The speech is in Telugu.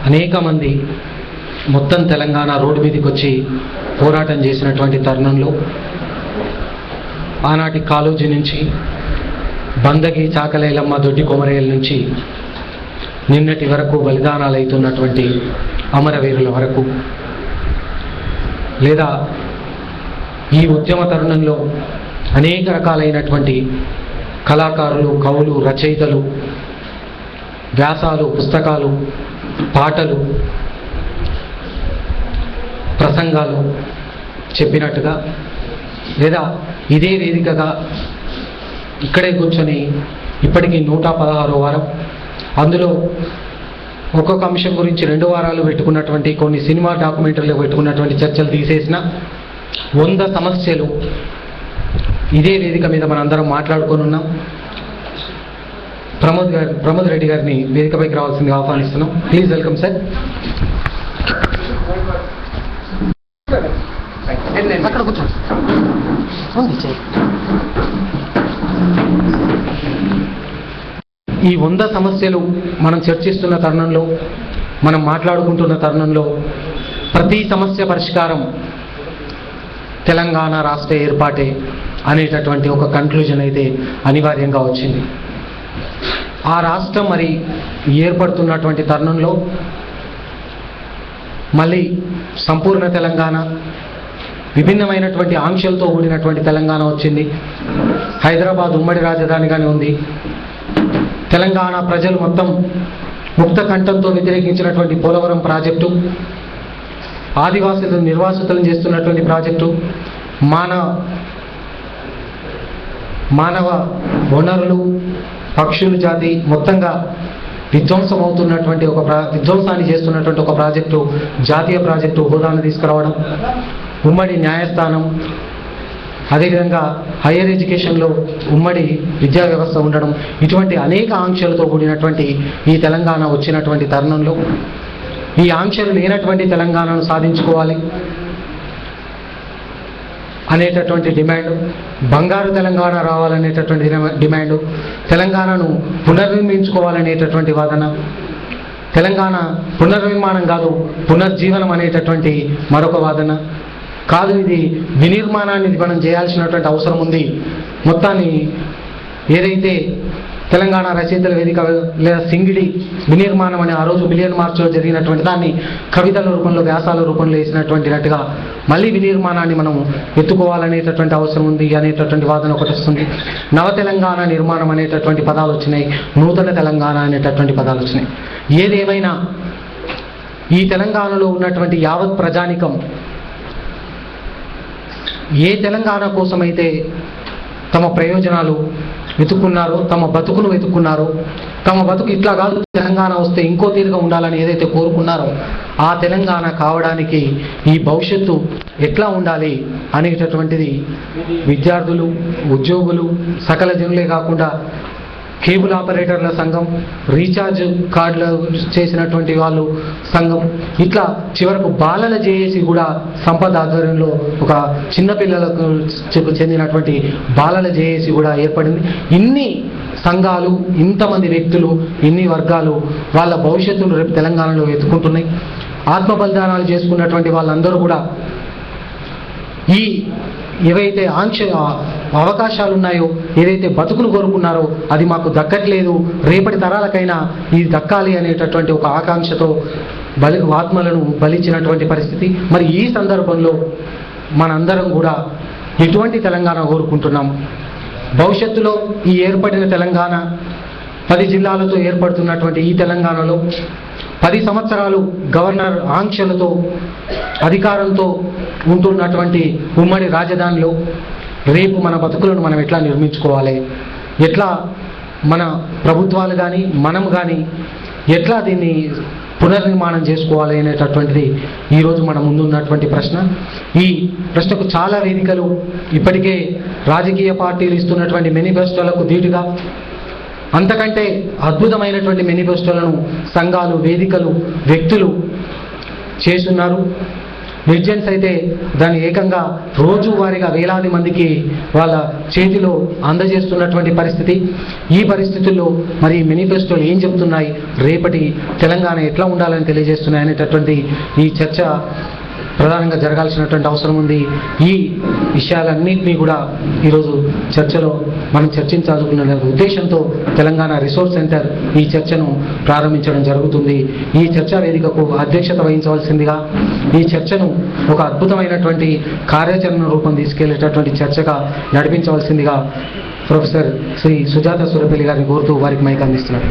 అనేక మంది మొత్తం తెలంగాణ రోడ్డు మీదకి వచ్చి పోరాటం చేసినటువంటి తరుణంలో ఆనాటి కాళోజీ నుంచి బందగి చాకలేలమ్మ దొడ్డి కొమరేల నుంచి నిన్నటి వరకు బలిదానాలు అవుతున్నటువంటి అమరవీరుల వరకు లేదా ఈ ఉద్యమ తరుణంలో అనేక రకాలైనటువంటి కళాకారులు, కవులు, రచయితలు వ్యాసాలు, పుస్తకాలు, పాటలు, ప్రసంగాలు చెప్పినట్టుగా లేదా ఇదే వేదికగా ఇక్కడే కూర్చొని ఇప్పటికీ 116వ వారం, అందులో ఒక్కొక్క అంశం గురించి 2 వారాలు పెట్టుకున్నటువంటి కొన్ని సినిమా డాక్యుమెంటరీలు పెట్టుకున్నటువంటి చర్చలు తీసేసిన 100 సమస్యలు ఇదే వేదిక మీద మనందరం మాట్లాడుకొని ఉన్నాం. ప్రమోద్ రెడ్డి గారిని వేదికపైకి రావాల్సిందిగా ఆహ్వానిస్తున్నాం. Please welcome sir. అక్కడ కూర్చోండి. ఈ 100 సమస్యలు మనం చర్చిస్తున్న తరుణంలో, మనం మాట్లాడుకుంటున్న తరుణంలో ప్రతి సమస్య పరిష్కారం తెలంగాణ రాష్ట్ర ఏర్పాటే అనేటటువంటి ఒక కన్క్లూజన్ అయితే అనివార్యంగా వచ్చింది. ఆ రాష్ట్రం మరి ఏర్పడుతున్నటువంటి తరుణంలో మళ్ళీ సంపూర్ణ తెలంగాణ, విభిన్నమైనటువంటి ఆంక్షలతో కూడినటువంటి తెలంగాణ వచ్చింది. హైదరాబాద్ ఉమ్మడి రాజధానిగానే ఉంది. తెలంగాణ ప్రజలు మొత్తం ముక్త కంఠంతో వ్యతిరేకించినటువంటి పోలవరం ప్రాజెక్టు, ఆదివాసులను నిర్వాసితులను చేస్తున్నటువంటి ప్రాజెక్టు, మానవ వనరులు, పక్షుల జాతి మొత్తంగా విధ్వంసాన్ని చేస్తున్నటువంటి ఒక ప్రాజెక్టు, జాతీయ ప్రాజెక్టు హోదాను తీసుకురావడం, ఉమ్మడి న్యాయస్థానం, అదేవిధంగా హయ్యర్ ఎడ్యుకేషన్లో ఉమ్మడి విద్యా వ్యవస్థ ఉండడం, ఇటువంటి అనేక ఆంక్షలతో కూడినటువంటి ఈ తెలంగాణ వచ్చినటువంటి తరుణంలో ఈ ఆంక్షలు లేనటువంటి తెలంగాణను సాధించుకోవాలి అనేటటువంటి డిమాండ్, బంగారు తెలంగాణ రావాలనేటటువంటి డిమాండ్, తెలంగాణను పునర్నిర్మించుకోవాలనేటటువంటి వాదన, తెలంగాణ పునర్నిర్మాణం కాదు పునర్జీవనం అనేటటువంటి మరొక వాదన కాదు. ఇది వినిర్మాణాన్ని మనం చేయాల్సినటువంటి అవసరం ఉంది. మొత్తాన్ని ఏదైతే తెలంగాణ రచయితల వేదిక లేదా సింగిడి వినిర్మాణం అనే ఆ రోజు మిలియన్ మార్చ్లో జరిగినటువంటి దాన్ని కవితల రూపంలో, వ్యాసాల రూపంలో వేసినటువంటినట్టుగా మళ్ళీ వినిర్మాణాన్ని మనం ఎత్తుకోవాలనేటటువంటి అవసరం ఉంది అనేటటువంటి వాదన ఒకటి వస్తుంది. నవ తెలంగాణ నిర్మాణం అనేటటువంటి పదాలు వచ్చినాయి, నూతన తెలంగాణ అనేటటువంటి పదాలు వచ్చినాయి. ఏదేమైనా ఈ తెలంగాణలో ఉన్నటువంటి యావత్ ప్రజానికం ఏ తెలంగాణ కోసమైతే తమ ప్రయోజనాలు వెతుక్కున్నారో, తమ బతుకును వెతుక్కున్నారో, తమ బతుకు ఇట్లా కాదు తెలంగాణ వస్తే ఇంకో తీరుగా ఉండాలని ఏదైతే కోరుకున్నారో ఆ తెలంగాణ కావడానికి ఈ భవిష్యత్తు ఎట్లా ఉండాలి అనేటటువంటిది విద్యార్థులు, ఉద్యోగులు, సకల జనులే కాకుండా కేబుల్ ఆపరేటర్ల సంఘం, రీఛార్జ్ కార్డులు చేసినటువంటి వాళ్ళు సంఘం, ఇట్లా చివరకు బాలల జేఏసీ కూడా సంపద ఆధ్వర్యంలో ఒక చిన్నపిల్లలకు చెందినటువంటి బాలల జేఏసీ కూడా ఏర్పడింది. ఇన్ని సంఘాలు, ఇంతమంది వ్యక్తులు, ఇన్ని వర్గాలు వాళ్ళ భవిష్యత్తును రేపు తెలంగాణలో వెతుకుంటున్నాయి. ఆత్మ బలిదానాలు చేసుకున్నటువంటి వాళ్ళందరూ కూడా ఈ ఏవైతే అవకాశాలు ఉన్నాయో, ఏదైతే బతుకును కోరుకున్నారో అది మాకు దక్కట్లేదు, రేపటి తరాలకైనా ఇది దక్కాలి అనేటటువంటి ఒక ఆకాంక్షతో ఆత్మలను బలిచ్చినటువంటి పరిస్థితి. మరి ఈ సందర్భంలో మనందరం కూడా ఎటువంటి తెలంగాణ కోరుకుంటున్నాం? భవిష్యత్తులో ఈ ఏర్పడిన తెలంగాణ 10 జిల్లాలతో ఏర్పడుతున్నటువంటి ఈ తెలంగాణలో 10 సంవత్సరాలు గవర్నర్ ఆంక్షలతో, అధికారంతో ఉంటున్నటువంటి ఉమ్మడి రాజధానిలో రేపు మన బతుకులను మనం ఎట్లా నిర్మించుకోవాలి, ఎట్లా మన ప్రభుత్వాలు కానీ మనం కానీ ఎట్లా దీన్ని పునర్నిర్మాణం చేసుకోవాలి అనేటటువంటిది ఈరోజు మన ముందున్నటువంటి ప్రశ్న. ఈ ప్రశ్నకు చాలా వేదికలు ఇప్పటికే రాజకీయ పార్టీలు ఇస్తున్నటువంటి మేనిఫెస్టోలకు ధీటుగా అంతకంటే అద్భుతమైనటువంటి మేనిఫెస్టోలను సంఘాలు, వేదికలు, వ్యక్తులు చేస్తున్నారు. నిర్జన్స్ అయితే దాన్ని ఏకంగా రోజువారీగా వేలాది మందికి వాళ్ళ చేతిలో అందజేస్తున్నటువంటి పరిస్థితి. ఈ పరిస్థితుల్లో మరి మేనిఫెస్టోలు ఏం చెబుతున్నాయి, రేపటి తెలంగాణ ఎట్లా ఉండాలని తెలియజేస్తున్నాయి అనేటటువంటి ఈ చర్చ ప్రధానంగా జరగాల్సినటువంటి అవసరం ఉంది. ఈ విషయాలన్నింటినీ కూడా ఈరోజు చర్చలో మనం చర్చించాలనుకున్న ఉద్దేశంతో తెలంగాణ రిసోర్స్ సెంటర్ ఈ చర్చను ప్రారంభించడం జరుగుతుంది. ఈ చర్చా వేదికకు అధ్యక్షత వహించవలసిందిగా, ఈ చర్చను ఒక అద్భుతమైనటువంటి కార్యాచరణ రూపం తీసుకెళ్లేటటువంటి చర్చగా నడిపించవలసిందిగా ప్రొఫెసర్ శ్రీ సుజాత సురపల్లి గారిని కోరుతూ వారికి మైక్ అందిస్తున్నారు.